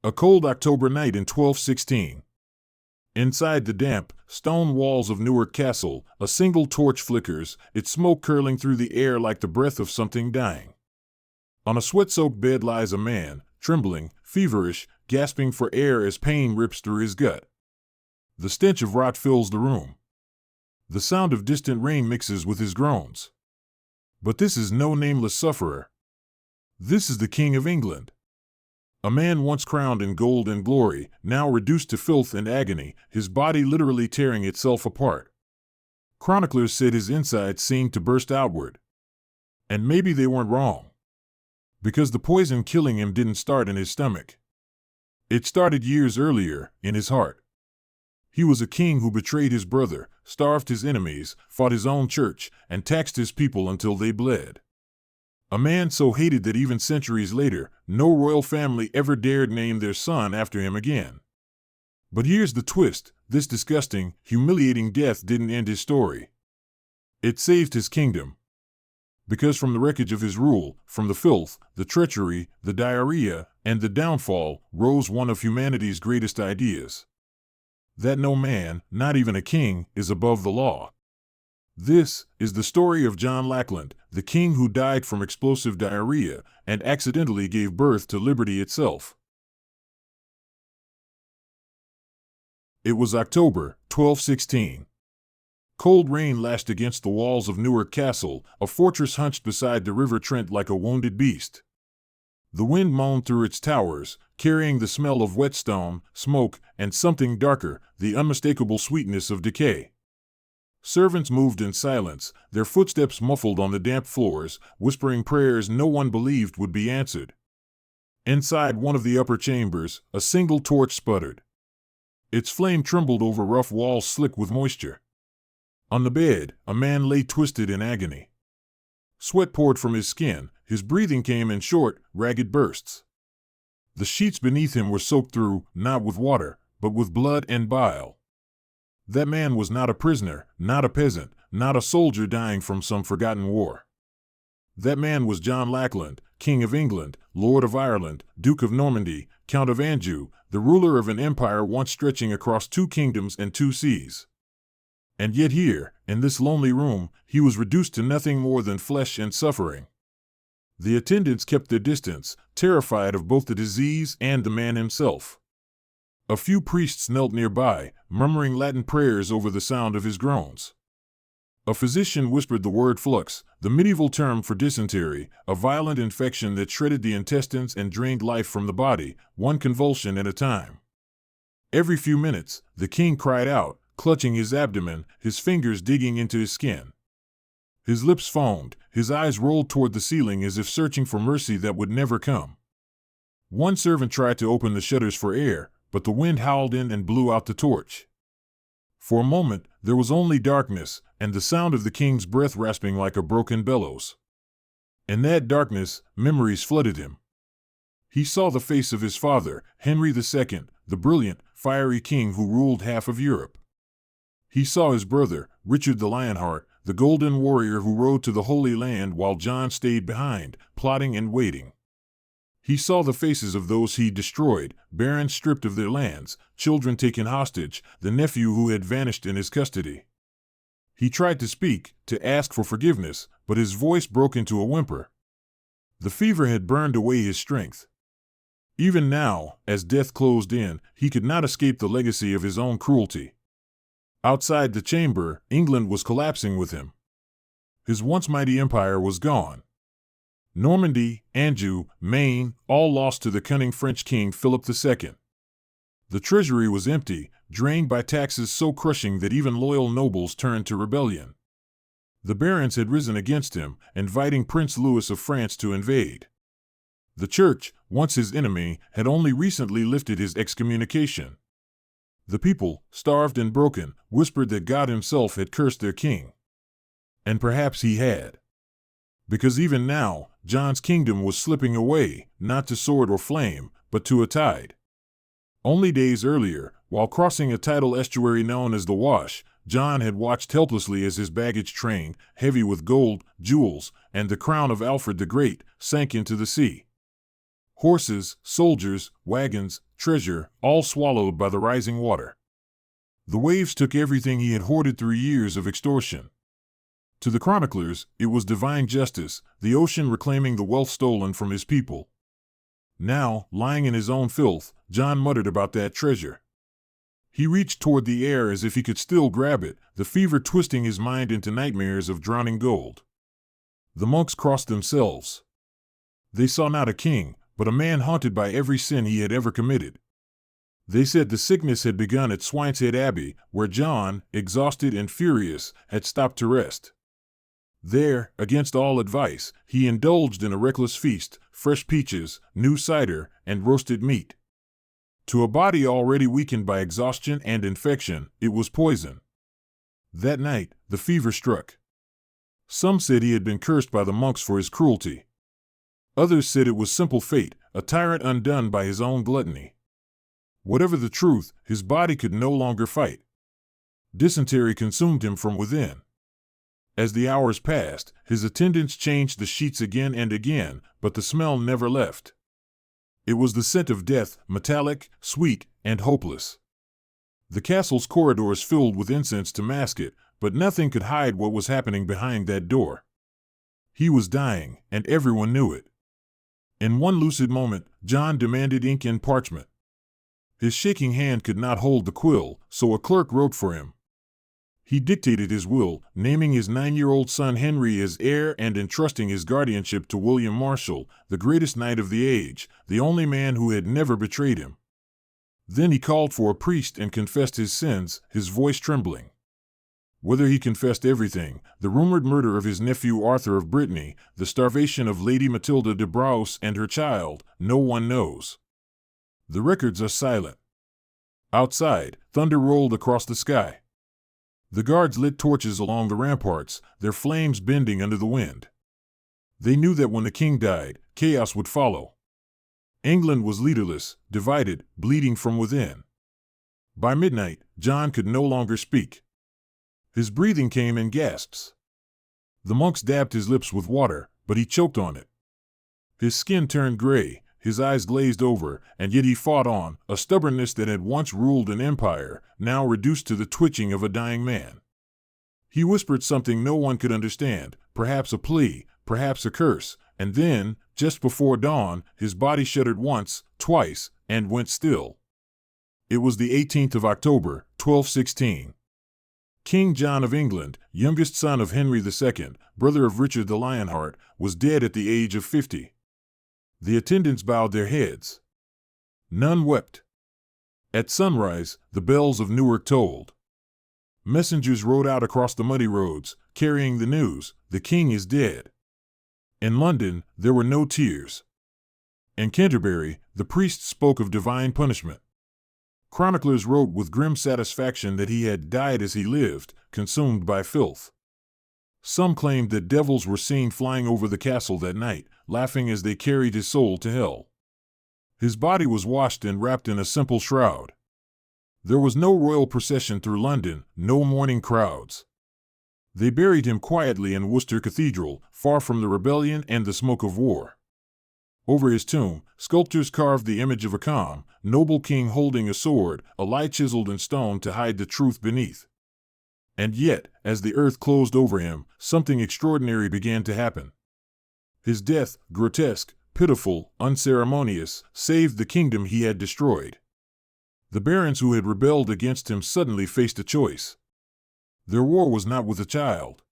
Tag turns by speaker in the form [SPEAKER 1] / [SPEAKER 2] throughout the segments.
[SPEAKER 1] A cold October night in 1216. Inside the damp, stone walls of Newark Castle, a single torch flickers, its smoke curling through the air like the breath of something dying. On a sweat-soaked bed lies a man, trembling, feverish, gasping for air as pain rips through his gut. The stench of rot fills the room. The sound of distant rain mixes with his groans. But this is no nameless sufferer. This is the King of England. A man once crowned in gold and glory, now reduced to filth and agony, his body literally tearing itself apart. Chroniclers said his insides seemed to burst outward. And maybe they weren't wrong. Because the poison killing him didn't start in his stomach. It started years earlier, in his heart. He was a king who betrayed his brother, starved his enemies, fought his own church, and taxed his people until they bled. A man so hated that even centuries later, no royal family ever dared name their son after him again. But here's the twist: this disgusting, humiliating death didn't end his story. It saved his kingdom. Because from the wreckage of his rule, from the filth, the treachery, the diarrhea, and the downfall, rose one of humanity's greatest ideas. That no man, not even a king, is above the law. This is the story of John Lackland, the king who died from explosive diarrhea and accidentally gave birth to liberty itself. It was October, 1216. Cold rain lashed against the walls of Newark Castle, a fortress hunched beside the River Trent like a wounded beast. The wind moaned through its towers, carrying the smell of wet stone, smoke, and something darker, the unmistakable sweetness of decay. Servants moved in silence, their footsteps muffled on the damp floors, whispering prayers no one believed would be answered. Inside one of the upper chambers, a single torch sputtered. Its flame trembled over rough walls slick with moisture. On the bed, a man lay twisted in agony. Sweat poured from his skin, his breathing came in short, ragged bursts. The sheets beneath him were soaked through, not with water, but with blood and bile. That man was not a prisoner, not a peasant, not a soldier dying from some forgotten war. That man was John Lackland, King of England, Lord of Ireland, Duke of Normandy, Count of Anjou, the ruler of an empire once stretching across 2 kingdoms and 2 seas. And yet here, in this lonely room, he was reduced to nothing more than flesh and suffering. The attendants kept their distance, terrified of both the disease and the man himself. A few priests knelt nearby, murmuring Latin prayers over the sound of his groans. A physician whispered the word flux, the medieval term for dysentery, a violent infection that shredded the intestines and drained life from the body, one convulsion at a time. Every few minutes, the king cried out, clutching his abdomen, his fingers digging into his skin. His lips foamed, his eyes rolled toward the ceiling as if searching for mercy that would never come. One servant tried to open the shutters for air, but the wind howled in and blew out the torch. For a moment, there was only darkness, and the sound of the king's breath rasping like a broken bellows. In that darkness, memories flooded him. He saw the face of his father, Henry II, the brilliant, fiery king who ruled half of Europe. He saw his brother, Richard the Lionheart, the golden warrior who rode to the Holy Land while John stayed behind, plotting and waiting. He saw the faces of those he destroyed, barons stripped of their lands, children taken hostage, the nephew who had vanished in his custody. He tried to speak, to ask for forgiveness, but his voice broke into a whimper. The fever had burned away his strength. Even now, as death closed in, he could not escape the legacy of his own cruelty. Outside the chamber, England was collapsing with him. His once mighty empire was gone. Normandy, Anjou, Maine, all lost to the cunning French king Philip II. The treasury was empty, drained by taxes so crushing that even loyal nobles turned to rebellion. The barons had risen against him, inviting Prince Louis of France to invade. The church, once his enemy, had only recently lifted his excommunication. The people, starved and broken, whispered that God himself had cursed their king. And perhaps he had. Because even now, John's kingdom was slipping away, not to sword or flame, but to a tide. Only days earlier, while crossing a tidal estuary known as the Wash, John had watched helplessly as his baggage train, heavy with gold, jewels, and the crown of Alfred the Great, sank into the sea. Horses, soldiers, wagons, treasure, all swallowed by the rising water. The waves took everything he had hoarded through years of extortion. To the chroniclers, it was divine justice, the ocean reclaiming the wealth stolen from his people. Now, lying in his own filth, John muttered about that treasure. He reached toward the air as if he could still grab it, the fever twisting his mind into nightmares of drowning gold. The monks crossed themselves. They saw not a king, but a man haunted by every sin he had ever committed. They said the sickness had begun at Swineshead Abbey, where John, exhausted and furious, had stopped to rest. There, against all advice, he indulged in a reckless feast, fresh peaches, new cider, and roasted meat. To a body already weakened by exhaustion and infection, it was poison. That night, the fever struck. Some said he had been cursed by the monks for his cruelty. Others said it was simple fate, a tyrant undone by his own gluttony. Whatever the truth, his body could no longer fight. Dysentery consumed him from within. As the hours passed, his attendants changed the sheets again and again, but the smell never left. It was the scent of death, metallic, sweet, and hopeless. The castle's corridors filled with incense to mask it, but nothing could hide what was happening behind that door. He was dying, and everyone knew it. In one lucid moment, John demanded ink and parchment. His shaking hand could not hold the quill, so a clerk wrote for him. He dictated his will, naming his 9-year-old son Henry as heir and entrusting his guardianship to William Marshal, the greatest knight of the age, the only man who had never betrayed him. Then he called for a priest and confessed his sins, his voice trembling. Whether he confessed everything, the rumored murder of his nephew Arthur of Brittany, the starvation of Lady Matilda de Braose and her child, no one knows. The records are silent. Outside, thunder rolled across the sky. The guards lit torches along the ramparts, their flames bending under the wind. They knew that when the king died, chaos would follow. England was leaderless, divided, bleeding from within. By midnight, John could no longer speak. His breathing came in gasps. The monks dabbed his lips with water, but he choked on it. His skin turned gray, his eyes glazed over, and yet he fought on, a stubbornness that had once ruled an empire, now reduced to the twitching of a dying man. He whispered something no one could understand, perhaps a plea, perhaps a curse, and then, just before dawn, his body shuddered once, twice, and went still. It was the 18th of October, 1216. King John of England, youngest son of Henry II, brother of Richard the Lionheart, was dead at the age of 50. The attendants bowed their heads. None wept. At sunrise, the bells of Newark tolled. Messengers rode out across the muddy roads, carrying the news, the king is dead. In London, there were no tears. In Canterbury, the priests spoke of divine punishment. Chroniclers wrote with grim satisfaction that he had died as he lived, consumed by filth. Some claimed that devils were seen flying over the castle that night, laughing as they carried his soul to hell. His body was washed and wrapped in a simple shroud. There was no royal procession through London, no mourning crowds. They buried him quietly in Worcester Cathedral, far from the rebellion and the smoke of war. Over his tomb, sculptors carved the image of a calm, noble king holding a sword, a lie chiseled in stone to hide the truth beneath. And yet, as the earth closed over him, something extraordinary began to happen. His death, grotesque, pitiful, unceremonious, saved the kingdom he had destroyed. The barons who had rebelled against him suddenly faced a choice. Their war was not with a child.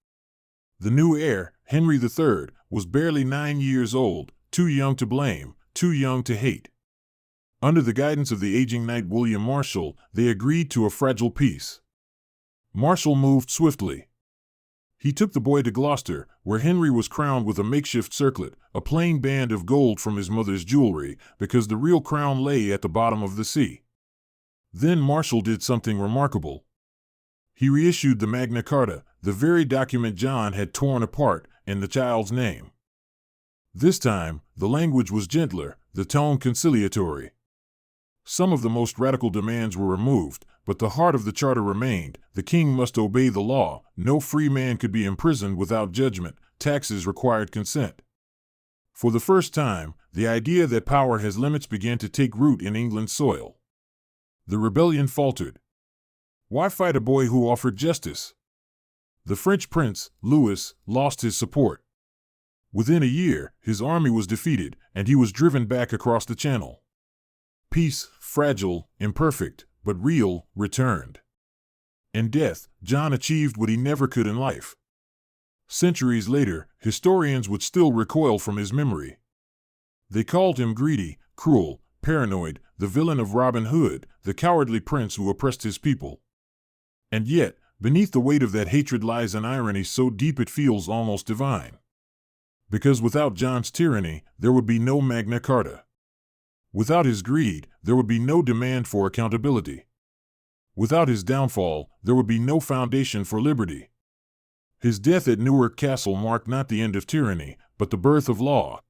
[SPEAKER 1] The new heir, Henry III, was barely 9 years old, too young to blame, too young to hate. Under the guidance of the aging knight William Marshal, they agreed to a fragile peace. Marshal moved swiftly. He took the boy to Gloucester, where Henry was crowned with a makeshift circlet, a plain band of gold from his mother's jewelry, because the real crown lay at the bottom of the sea. Then Marshal did something remarkable. He reissued the Magna Carta, the very document John had torn apart, in the child's name. This time, the language was gentler, the tone conciliatory. Some of the most radical demands were removed, but the heart of the charter remained. The king must obey the law, no free man could be imprisoned without judgment, taxes required consent. For the first time, the idea that power has limits began to take root in England's soil. The rebellion faltered. Why fight a boy who offered justice? The French prince, Louis, lost his support. Within a year, his army was defeated, and he was driven back across the Channel. Peace, fragile, imperfect, but real, returned. In death, John achieved what he never could in life. Centuries later, historians would still recoil from his memory. They called him greedy, cruel, paranoid, the villain of Robin Hood, the cowardly prince who oppressed his people. And yet, beneath the weight of that hatred lies an irony so deep it feels almost divine. Because without John's tyranny, there would be no Magna Carta. Without his greed, there would be no demand for accountability. Without his downfall, there would be no foundation for liberty. His death at Newark Castle marked not the end of tyranny, but the birth of law.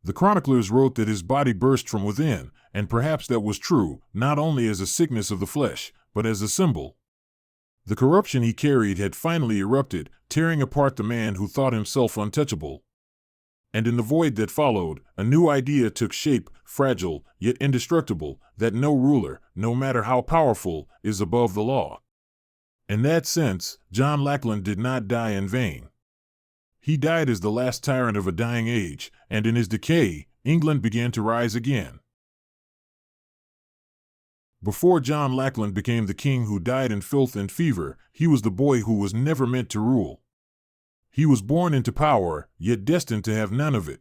[SPEAKER 1] The chroniclers wrote that his body burst from within, and perhaps that was true, not only as a sickness of the flesh, but as a symbol. The corruption he carried had finally erupted, tearing apart the man who thought himself untouchable. And in the void that followed, a new idea took shape, fragile, yet indestructible, that no ruler, no matter how powerful, is above the law. In that sense, John Lackland did not die in vain. He died as the last tyrant of a dying age, and in his decay, England began to rise again. Before John Lackland became the king who died in filth and fever, he was the boy who was never meant to rule. He was born into power, yet destined to have none of it.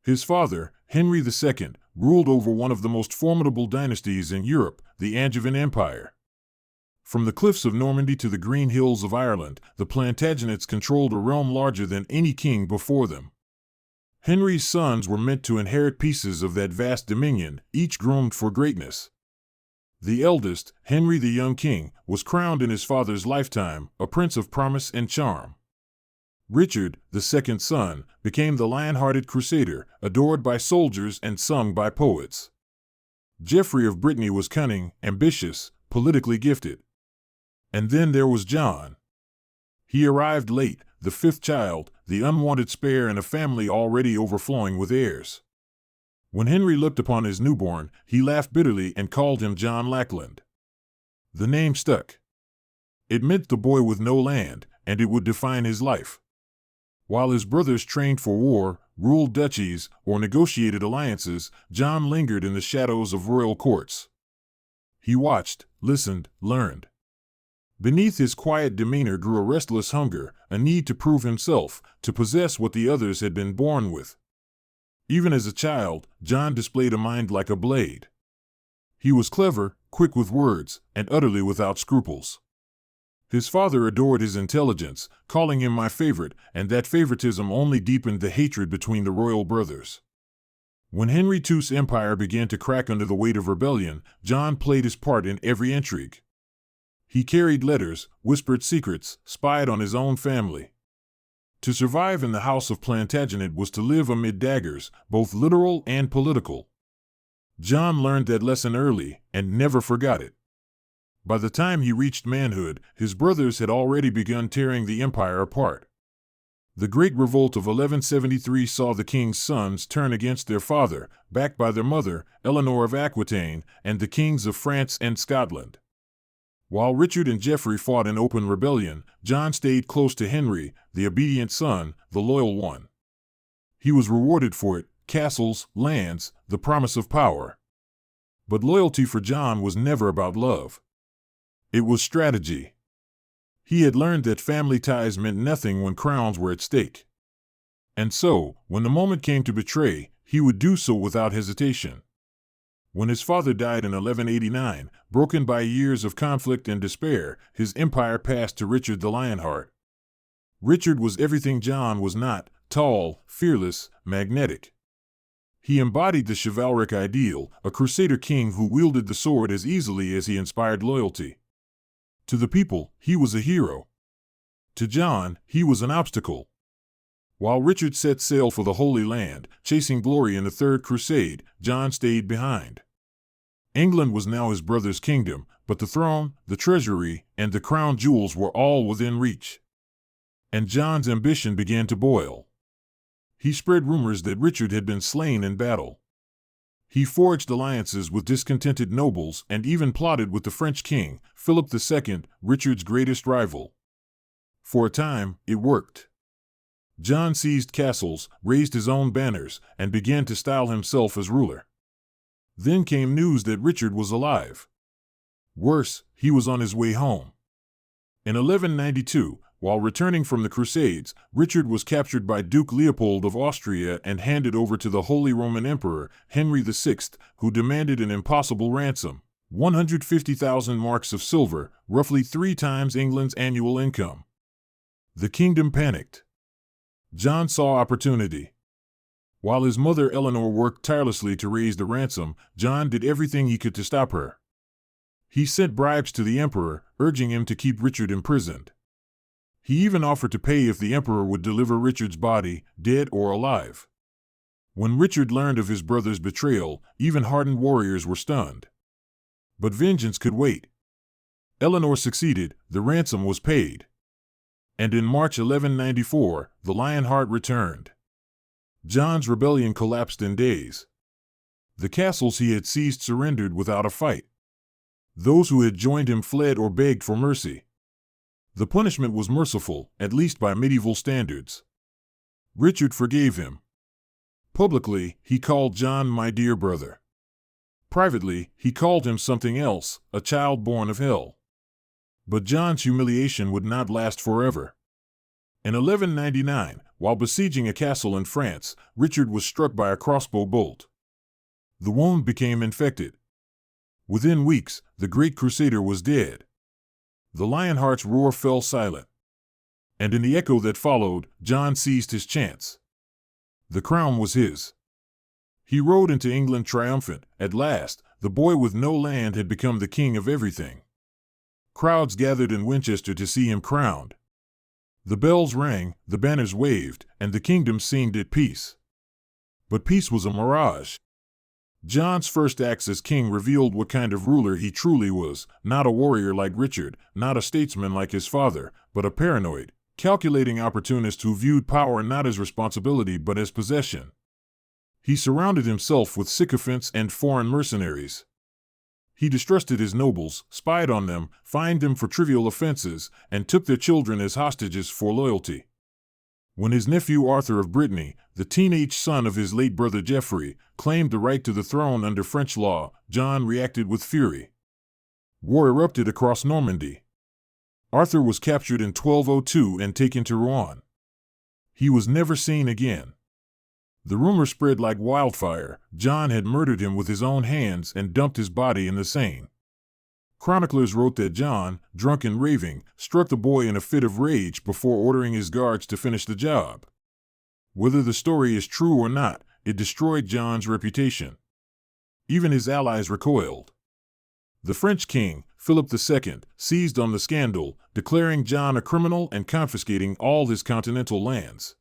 [SPEAKER 1] His father, Henry II, ruled over one of the most formidable dynasties in Europe, the Angevin Empire. From the cliffs of Normandy to the green hills of Ireland, the Plantagenets controlled a realm larger than any king before them. Henry's sons were meant to inherit pieces of that vast dominion, each groomed for greatness. The eldest, Henry the young king, was crowned in his father's lifetime, a prince of promise and charm. Richard, the second son, became the lion-hearted crusader, adored by soldiers and sung by poets. Geoffrey of Brittany was cunning, ambitious, politically gifted. And then there was John. He arrived late, the fifth child, the unwanted spare in a family already overflowing with heirs. When Henry looked upon his newborn, he laughed bitterly and called him John Lackland. The name stuck. It meant the boy with no land, and it would define his life. While his brothers trained for war, ruled duchies, or negotiated alliances, John lingered in the shadows of royal courts. He watched, listened, learned. Beneath his quiet demeanor grew a restless hunger, a need to prove himself, to possess what the others had been born with. Even as a child, John displayed a mind like a blade. He was clever, quick with words, and utterly without scruples. His father adored his intelligence, calling him my favorite, and that favoritism only deepened the hatred between the royal brothers. When Henry II's empire began to crack under the weight of rebellion, John played his part in every intrigue. He carried letters, whispered secrets, spied on his own family. To survive in the house of Plantagenet was to live amid daggers, both literal and political. John learned that lesson early, and never forgot it. By the time he reached manhood, his brothers had already begun tearing the empire apart. The Great Revolt of 1173 saw the king's sons turn against their father, backed by their mother, Eleanor of Aquitaine, and the kings of France and Scotland. While Richard and Geoffrey fought in open rebellion, John stayed close to Henry, the obedient son, the loyal one. He was rewarded for it, castles, lands, the promise of power. But loyalty for John was never about love. It was strategy. He had learned that family ties meant nothing when crowns were at stake. And so, when the moment came to betray, he would do so without hesitation. When his father died in 1189, broken by years of conflict and despair, his empire passed to Richard the Lionheart. Richard was everything John was not: tall, fearless, magnetic. He embodied the chivalric ideal, a crusader king who wielded the sword as easily as he inspired loyalty. To the people, he was a hero. To John, he was an obstacle. While Richard set sail for the Holy Land, chasing glory in the Third Crusade, John stayed behind. England was now his brother's kingdom, but the throne, the treasury, and the crown jewels were all within reach. And John's ambition began to boil. He spread rumors that Richard had been slain in battle. He forged alliances with discontented nobles and even plotted with the French king, Philip II, Richard's greatest rival. For a time, it worked. John seized castles, raised his own banners, and began to style himself as ruler. Then came news that Richard was alive. Worse, he was on his way home. In 1192, while returning from the Crusades, Richard was captured by Duke Leopold of Austria and handed over to the Holy Roman Emperor, Henry VI, who demanded an impossible ransom, 150,000 marks of silver, roughly 3 times England's annual income. The kingdom panicked. John saw opportunity. While his mother Eleanor worked tirelessly to raise the ransom, John did everything he could to stop her. He sent bribes to the emperor, urging him to keep Richard imprisoned. He even offered to pay if the emperor would deliver Richard's body, dead or alive. When Richard learned of his brother's betrayal, even hardened warriors were stunned. But vengeance could wait. Eleanor succeeded, the ransom was paid. And in March 1194, the Lionheart returned. John's rebellion collapsed in days. The castles he had seized surrendered without a fight. Those who had joined him fled or begged for mercy. The punishment was merciful, at least by medieval standards. Richard forgave him. Publicly, he called John my dear brother. Privately, he called him something else, a child born of hell. But John's humiliation would not last forever. In 1199, while besieging a castle in France, Richard was struck by a crossbow bolt. The wound became infected. Within weeks, the great crusader was dead. The Lionheart's roar fell silent. And in the echo that followed, John seized his chance. The crown was his. He rode into England triumphant. At last, the boy with no land had become the king of everything. Crowds gathered in Winchester to see him crowned. The bells rang, the banners waved, and the kingdom seemed at peace. But peace was a mirage. John's first acts as king revealed what kind of ruler he truly was, not a warrior like Richard, not a statesman like his father, but a paranoid, calculating opportunist who viewed power not as responsibility but as possession. He surrounded himself with sycophants and foreign mercenaries. He distrusted his nobles, spied on them, fined them for trivial offenses, and took their children as hostages for loyalty. When his nephew Arthur of Brittany, the teenage son of his late brother Geoffrey, claimed the right to the throne under French law, John reacted with fury. War erupted across Normandy. Arthur was captured in 1202 and taken to Rouen. He was never seen again. The rumor spread like wildfire. John had murdered him with his own hands and dumped his body in the Seine. Chroniclers wrote that John, drunk and raving, struck the boy in a fit of rage before ordering his guards to finish the job. Whether the story is true or not, it destroyed John's reputation. Even his allies recoiled. The French king, Philip II, seized on the scandal, declaring John a criminal and confiscating all his continental lands.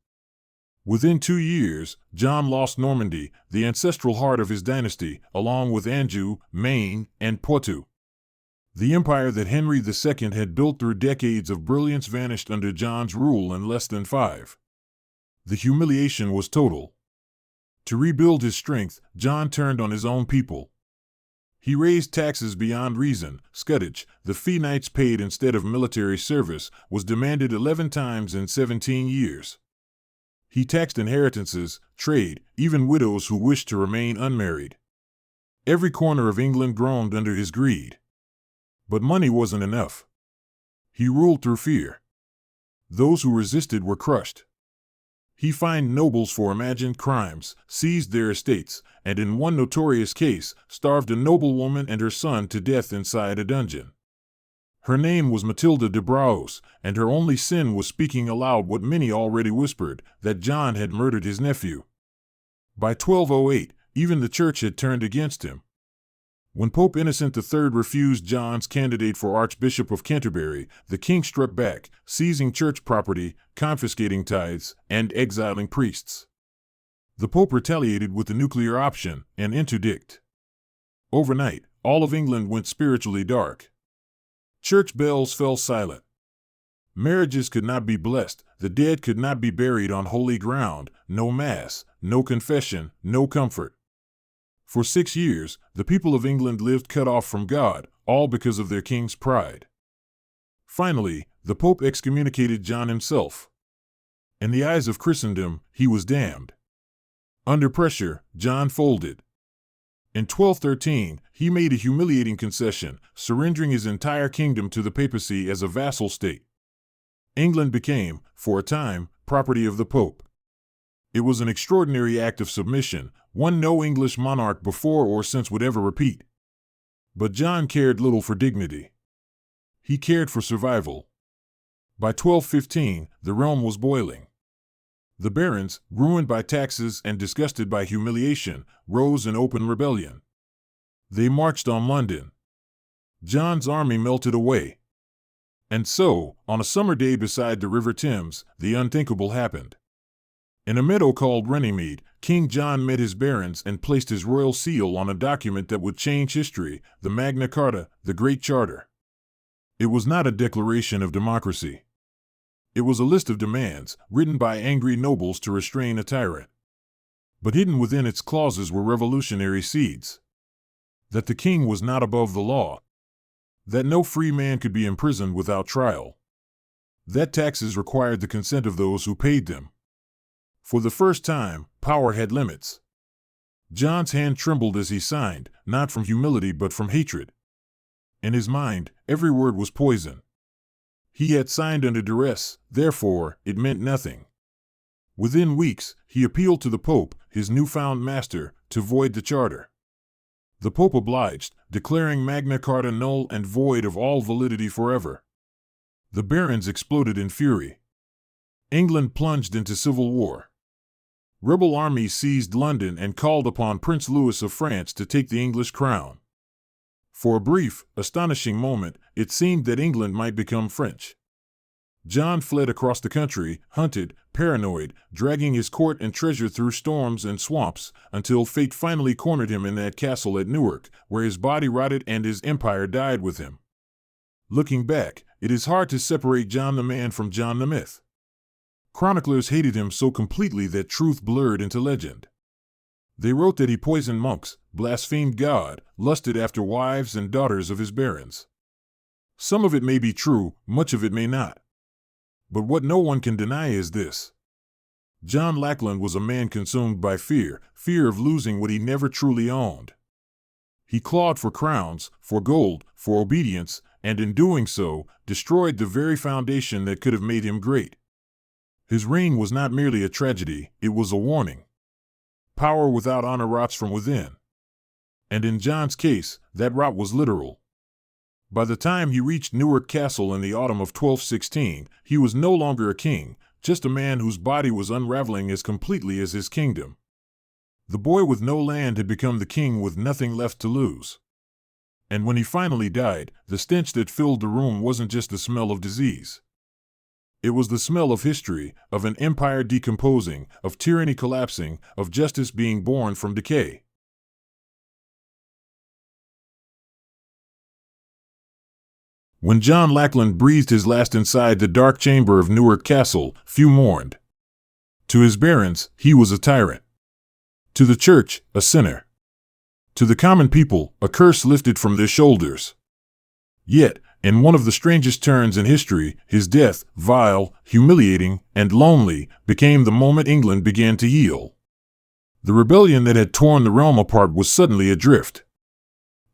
[SPEAKER 1] Within 2 years, John lost Normandy, the ancestral heart of his dynasty, along with Anjou, Maine, and Poitou. The empire that Henry II had built through decades of brilliance vanished under John's rule in less than 5. The humiliation was total. To rebuild his strength, John turned on his own people. He raised taxes beyond reason. Scutage, the fee knights paid instead of military service, was demanded 11 times in 17 years. He taxed inheritances, trade, even widows who wished to remain unmarried. Every corner of England groaned under his greed. But money wasn't enough. He ruled through fear. Those who resisted were crushed. He fined nobles for imagined crimes, seized their estates, and in one notorious case, starved a noblewoman and her son to death inside a dungeon. Her name was Matilda de Braos, and her only sin was speaking aloud what many already whispered, that John had murdered his nephew. By 1208, even the church had turned against him. When Pope Innocent III refused John's candidate for Archbishop of Canterbury, the king struck back, seizing church property, confiscating tithes, and exiling priests. The Pope retaliated with the nuclear option, an interdict. Overnight, all of England went spiritually dark. Church bells fell silent. Marriages could not be blessed, the dead could not be buried on holy ground, no mass, no confession, no comfort. For 6 years, the people of England lived cut off from God, all because of their king's pride. Finally, the Pope excommunicated John himself. In the eyes of Christendom, he was damned. Under pressure, John folded. In 1213, he made a humiliating concession, surrendering his entire kingdom to the papacy as a vassal state. England became, for a time, property of the Pope. It was an extraordinary act of submission, one no English monarch before or since would ever repeat. But John cared little for dignity. He cared for survival. By 1215, the realm was boiling. The barons, ruined by taxes and disgusted by humiliation, rose in open rebellion. They marched on London. John's army melted away. And so, on a summer day beside the River Thames, the unthinkable happened. In a meadow called Runnymede, King John met his barons and placed his royal seal on a document that would change history, the Magna Carta, the Great Charter. It was not a declaration of democracy. It was a list of demands, written by angry nobles to restrain a tyrant. But hidden within its clauses were revolutionary seeds. That the king was not above the law. That no free man could be imprisoned without trial. That taxes required the consent of those who paid them. For the first time, power had limits. John's hand trembled as he signed, not from humility but from hatred. In his mind, every word was poison. He had signed under duress, therefore, it meant nothing. Within weeks, he appealed to the Pope, his newfound master, to void the charter. The Pope obliged, declaring Magna Carta null and void of all validity forever. The barons exploded in fury. England plunged into civil war. Rebel armies seized London and called upon Prince Louis of France to take the English crown. For a brief, astonishing moment, it seemed that England might become French. John fled across the country, hunted, paranoid, dragging his court and treasure through storms and swamps, until fate finally cornered him in that castle at Newark, where his body rotted and his empire died with him. Looking back, it is hard to separate John the man from John the myth. Chroniclers hated him so completely that truth blurred into legend. They wrote that he poisoned monks, blasphemed God, lusted after wives and daughters of his barons. Some of it may be true, much of it may not. But what no one can deny is this. John Lackland was a man consumed by fear of losing what he never truly owned. He clawed for crowns, for gold, for obedience, and in doing so, destroyed the very foundation that could have made him great. His reign was not merely a tragedy, it was a warning. Power without honor rots from within. And in John's case, that rot was literal. By the time he reached Newark Castle in the autumn of 1216, he was no longer a king, just a man whose body was unraveling as completely as his kingdom. The boy with no land had become the king with nothing left to lose. And when he finally died, the stench that filled the room wasn't just the smell of disease. It was the smell of history, of an empire decomposing, of tyranny collapsing, of justice being born from decay. When John Lackland breathed his last inside the dark chamber of Newark Castle, few mourned. To his barons, he was a tyrant. To the church, a sinner. To the common people, a curse lifted from their shoulders. Yet, in one of the strangest turns in history, his death, vile, humiliating, and lonely, became the moment England began to yield. The rebellion that had torn the realm apart was suddenly adrift.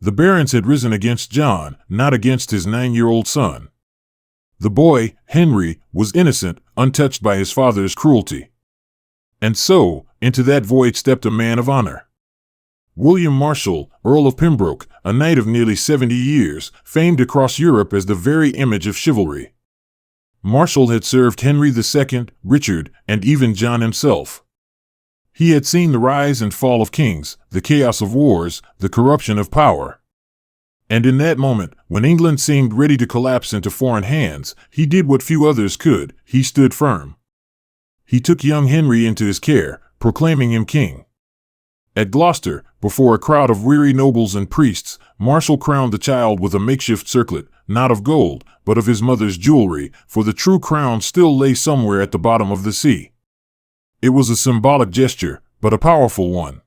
[SPEAKER 1] The barons had risen against John, not against his 9-year-old son. The boy, Henry, was innocent, untouched by his father's cruelty. And so, into that void stepped a man of honor. William Marshal, Earl of Pembroke, a knight of nearly 70 years, famed across Europe as the very image of chivalry. Marshal had served Henry II, Richard, and even John himself. He had seen the rise and fall of kings, the chaos of wars, the corruption of power. And in that moment, when England seemed ready to collapse into foreign hands, he did what few others could, he stood firm. He took young Henry into his care, proclaiming him king. At Gloucester, before a crowd of weary nobles and priests, Marshal crowned the child with a makeshift circlet, not of gold, but of his mother's jewelry, for the true crown still lay somewhere at the bottom of the sea. It was a symbolic gesture, but a powerful one.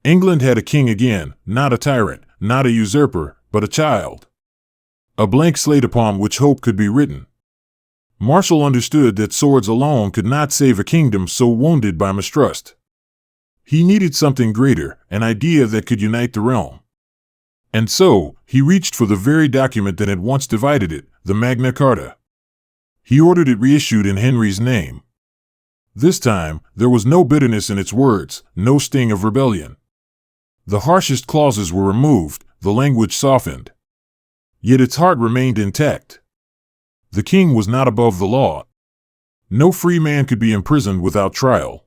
[SPEAKER 1] England had a king again, not a tyrant, not a usurper, but a child. A blank slate upon which hope could be written. Marshall understood that swords alone could not save a kingdom so wounded by mistrust. He needed something greater, an idea that could unite the realm. And so, he reached for the very document that had once divided it, the Magna Carta. He ordered it reissued in Henry's name. This time, there was no bitterness in its words, no sting of rebellion. The harshest clauses were removed, the language softened. Yet its heart remained intact. The king was not above the law. No free man could be imprisoned without trial.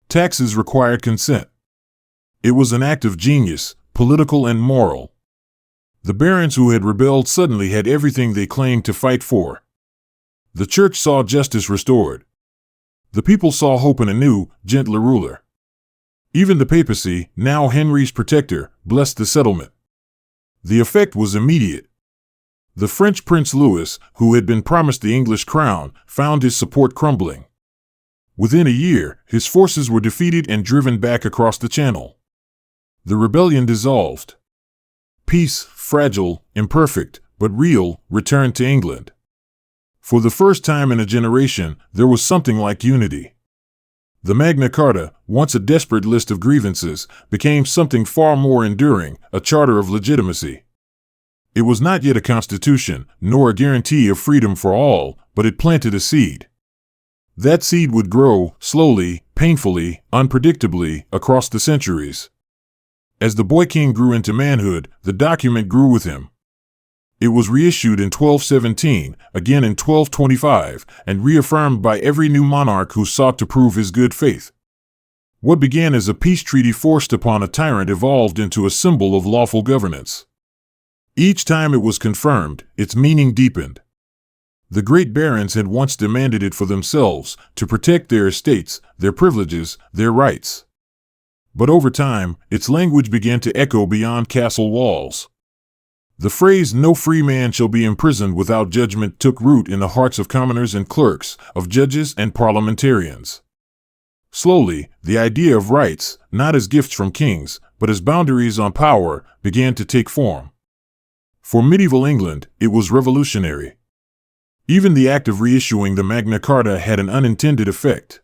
[SPEAKER 1] Taxes required consent. It was an act of genius, political and moral. The barons who had rebelled suddenly had everything they claimed to fight for. The church saw justice restored. The people saw hope in a new, gentler ruler. Even the papacy, now Henry's protector, blessed the settlement. The effect was immediate. The French Prince Louis, who had been promised the English crown, found his support crumbling. Within a year, his forces were defeated and driven back across the Channel. The rebellion dissolved. Peace, fragile, imperfect, but real, returned to England. For the first time in a generation, there was something like unity. The Magna Carta, once a desperate list of grievances, became something far more enduring, a charter of legitimacy. It was not yet a constitution, nor a guarantee of freedom for all, but it planted a seed. That seed would grow, slowly, painfully, unpredictably, across the centuries. As the boy king grew into manhood, the document grew with him. It was reissued in 1217, again in 1225, and reaffirmed by every new monarch who sought to prove his good faith. What began as a peace treaty forced upon a tyrant evolved into a symbol of lawful governance. Each time it was confirmed, its meaning deepened. The great barons had once demanded it for themselves, to protect their estates, their privileges, their rights. But over time, its language began to echo beyond castle walls. The phrase, "No free man shall be imprisoned without judgment," took root in the hearts of commoners and clerks, of judges and parliamentarians. Slowly, the idea of rights, not as gifts from kings, but as boundaries on power, began to take form. For medieval England, it was revolutionary. Even the act of reissuing the Magna Carta had an unintended effect.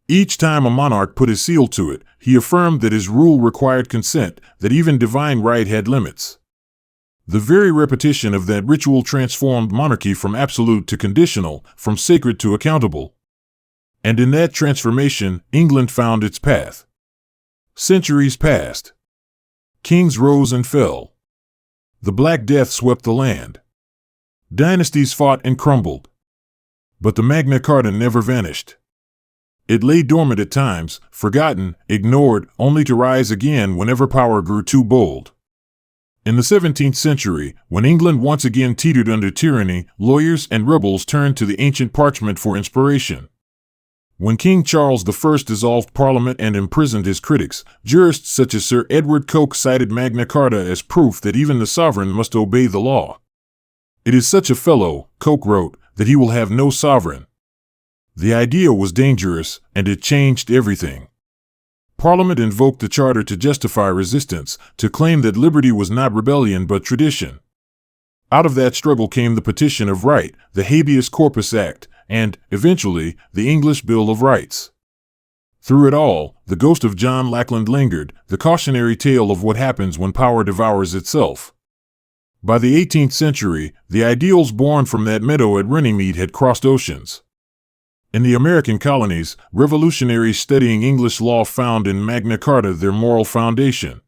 [SPEAKER 1] Each time a monarch put his seal to it, he affirmed that his rule required consent, that even divine right had limits. The very repetition of that ritual transformed monarchy from absolute to conditional, from sacred to accountable. And in that transformation, England found its path. Centuries passed. Kings rose and fell. The Black Death swept the land. Dynasties fought and crumbled. But the Magna Carta never vanished. It lay dormant at times, forgotten, ignored, only to rise again whenever power grew too bold. In the 17th century, when England once again teetered under tyranny, lawyers and rebels turned to the ancient parchment for inspiration. When King Charles I dissolved Parliament and imprisoned his critics, jurists such as Sir Edward Coke cited Magna Carta as proof that even the sovereign must obey the law. "It is such a fellow," Coke wrote, "that he will have no sovereign." The idea was dangerous, and it changed everything. Parliament invoked the Charter to justify resistance, to claim that liberty was not rebellion but tradition. Out of that struggle came the Petition of Right, the Habeas Corpus Act, and, eventually, the English Bill of Rights. Through it all, the ghost of John Lackland lingered, the cautionary tale of what happens when power devours itself. By the 18th century, the ideals born from that meadow at Runnymede had crossed oceans. In the American colonies, revolutionaries studying English law found in Magna Carta their moral foundation.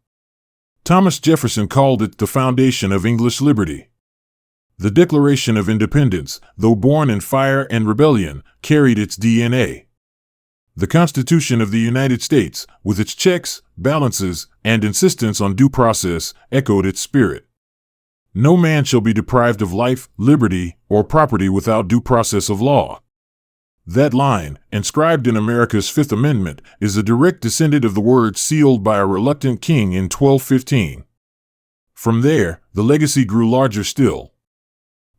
[SPEAKER 1] Thomas Jefferson called it the foundation of English liberty. The Declaration of Independence, though born in fire and rebellion, carried its DNA. The Constitution of the United States, with its checks, balances, and insistence on due process, echoed its spirit. No man shall be deprived of life, liberty, or property without due process of law. That line, inscribed in America's Fifth Amendment, is a direct descendant of the words sealed by a reluctant king in 1215. From there, the legacy grew larger still.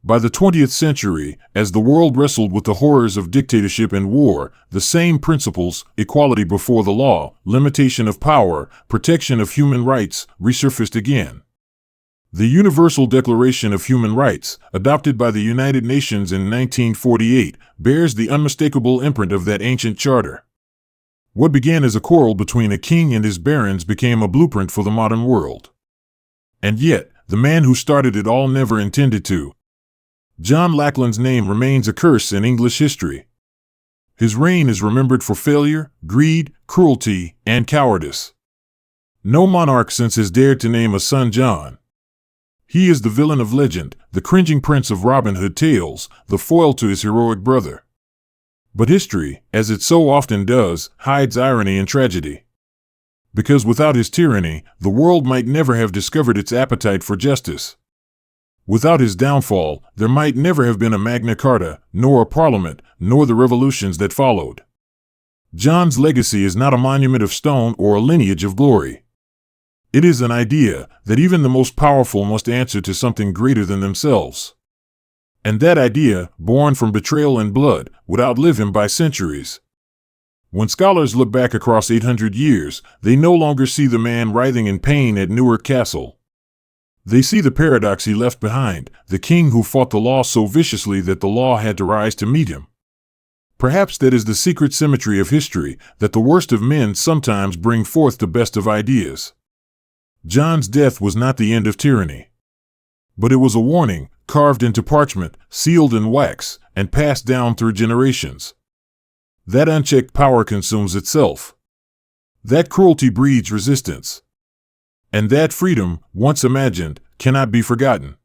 [SPEAKER 1] By the 20th century, as the world wrestled with the horrors of dictatorship and war, the same principles, equality before the law, limitation of power, protection of human rights, resurfaced again. The Universal Declaration of Human Rights, adopted by the United Nations in 1948, bears the unmistakable imprint of that ancient charter. What began as a quarrel between a king and his barons became a blueprint for the modern world. And yet, the man who started it all never intended to. John Lackland's name remains a curse in English history. His reign is remembered for failure, greed, cruelty, and cowardice. No monarch since has dared to name a son John. He is the villain of legend, the cringing prince of Robin Hood tales, the foil to his heroic brother. But history, as it so often does, hides irony and tragedy. Because without his tyranny, the world might never have discovered its appetite for justice. Without his downfall, there might never have been a Magna Carta, nor a parliament, nor the revolutions that followed. John's legacy is not a monument of stone or a lineage of glory. It is an idea that even the most powerful must answer to something greater than themselves. And that idea, born from betrayal and blood, would outlive him by centuries. When scholars look back across 800 years, they no longer see the man writhing in pain at Newark Castle. They see the paradox he left behind, the king who fought the law so viciously that the law had to rise to meet him. Perhaps that is the secret symmetry of history, that the worst of men sometimes bring forth the best of ideas. John's death was not the end of tyranny. But it was a warning, carved into parchment, sealed in wax, and passed down through generations. That unchecked power consumes itself. That cruelty breeds resistance. And that freedom, once imagined, cannot be forgotten.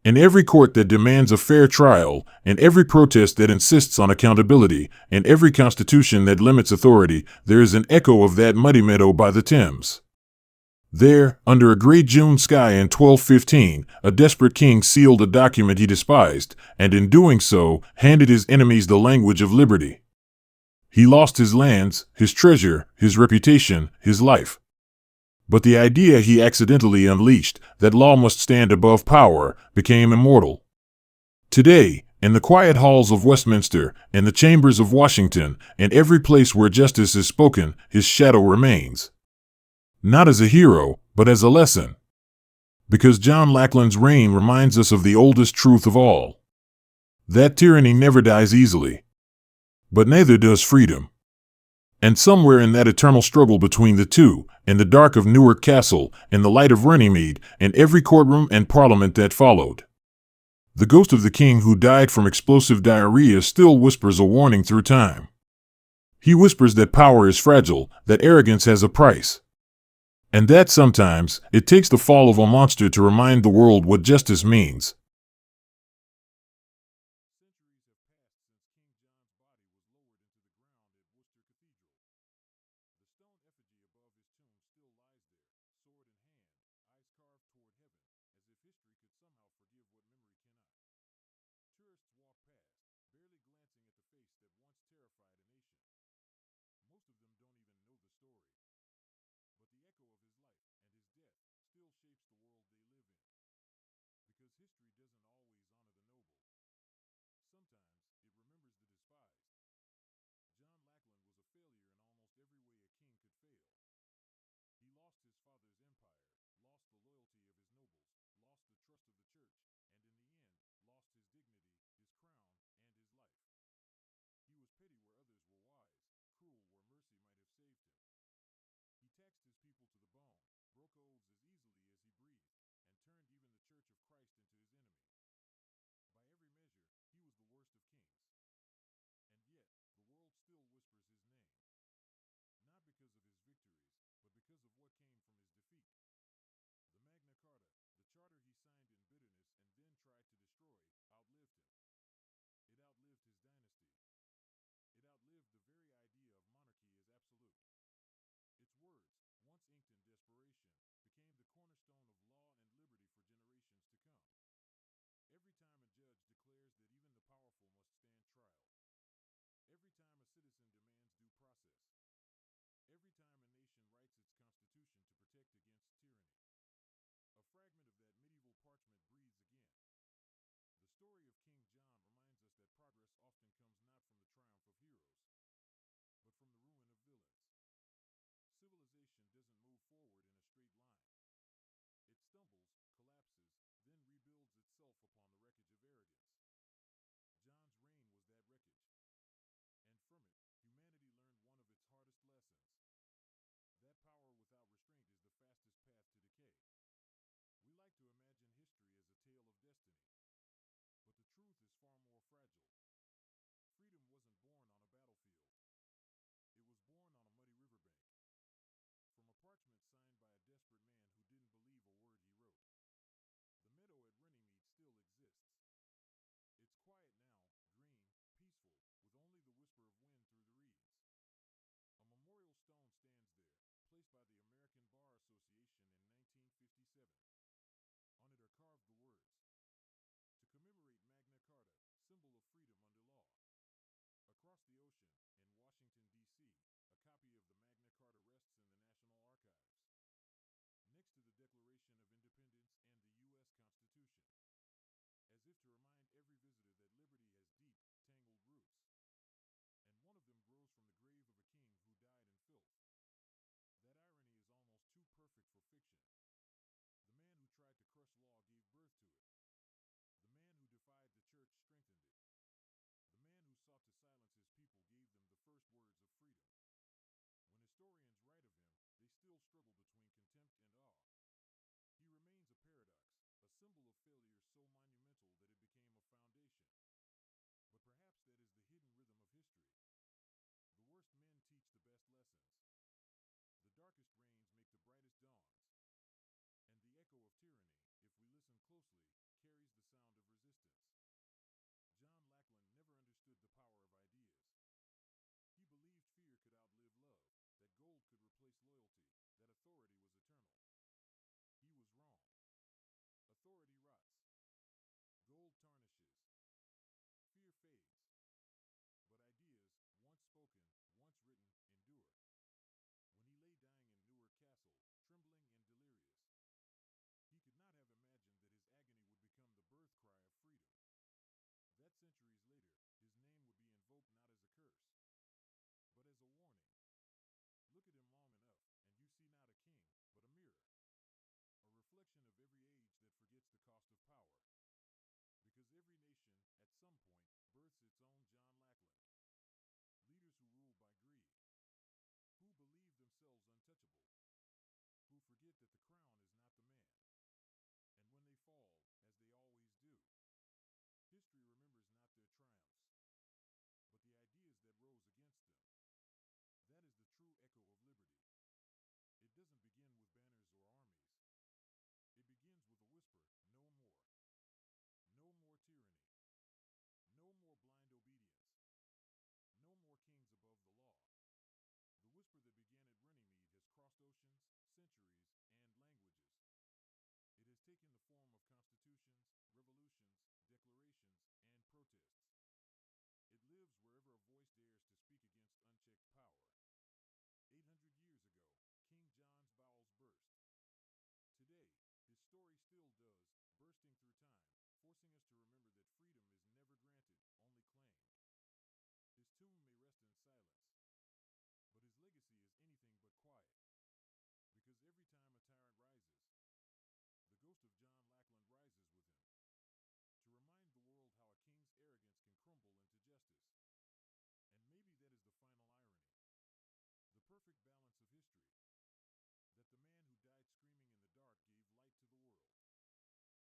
[SPEAKER 1] In every court that demands a fair trial, in every protest that insists on accountability, in every constitution that limits authority, there is an echo of that muddy meadow by the Thames. There, under a gray June sky in 1215, a desperate king sealed a document he despised, and in doing so, handed his enemies the language of liberty. He lost his lands, his treasure, his reputation, his life. But the idea he accidentally unleashed, that law must stand above power, became immortal. Today, in the quiet halls of Westminster, in the chambers of Washington, in every place where justice is spoken, his shadow remains. Not as a hero, but as a lesson. Because John Lackland's reign reminds us of the oldest truth of all. That tyranny never dies easily. But neither does freedom. And somewhere in that eternal struggle between the two, in the dark of Newark Castle, in the light of Runnymede, in every courtroom and parliament that followed, the ghost of the king who died from explosive diarrhea still whispers a warning through time. He whispers that power is fragile, that arrogance has a price. And that sometimes, it takes the fall of a monster to remind the world what justice means. salvation comes not from the triumph of heroes, but from the ruin of villains. Civilization doesn't move forward in a straight line. It stumbles, collapses, then rebuilds itself upon the wreckage of arrogance. John's reign was that wreckage. And from it, humanity learned one of its hardest lessons. That power without restraint is the fastest path to decay. We like to imagine history as a tale of destiny. But the truth is far more fragile. Freedom wasn't born on a battlefield. It was born on a muddy riverbank. From a parchment signed by a desperate man who didn't believe a word he wrote. The meadow at Runnymede still exists. It's quiet now, green, peaceful, with only the whisper of wind through the reeds. A memorial stone stands there, placed by the American Bar Association in 1957. On it are carved the words, "To commemorate Magna Carta, symbol of freedom under law." Across the ocean, in Washington, D.C., a copy of the Magna Carta rests in the National Archives, next to the Declaration of Independence and the U.S. Constitution, as if to remind every visitor that liberty has deep, tangled roots. And one of them grows from the grave of a king who died in filth. That irony is almost too perfect for fiction. The man who tried to crush law gave birth to it. The man who defied the church strengthened it. The man who sought to silence his people gave them the first words of freedom. When historians write of him, they still struggle between contempt and awe. He remains a paradox, a symbol of failure so monumental that it became a foundation. But perhaps that is the hidden rhythm of history. The worst men teach the best lessons. The darkest reigns make the brightest dawns. And the echo of tyranny, if we listen closely, carries the sound of resistance. John Lackland never understood the power of ideas. He believed fear could outlive love, that gold could replace loyalty, that authority was eternal. He was wrong. Authority rots. Gold tarnishes. Fear fades. But ideas, once spoken, once written, endure. When he lay dying in Newark Castle, trembling and delirious, he could not have imagined that his agony would become the birth cry of freedom. That centuries later, his name would be invoked not as a curse, but as a warning. Look at him long enough, and you see not a king, but a mirror. A reflection of every age that forgets the cost of power. Because every nation, at some point, births its own John Lackland. Leaders who rule by greed. Who believe themselves untouchable. Who forget that the crown is not the man. And when they fall, as they always do, history remembers not their triumphs, but the ideas that rose against them. That is the true echo of liberty. It doesn't begin with banners or armies. It begins with a whisper, no more. No more tyranny. No more blind obedience. No more kings above the law. The whisper that began at Runnymede has crossed oceans, centuries, and languages. It has taken the form of constitutions, revolutions, declarations, and protests. It lives wherever a voice dares to speak against unchecked power. 800 years ago, King John's bowels burst. Today, his story still does, bursting through time, forcing us to remember that freedom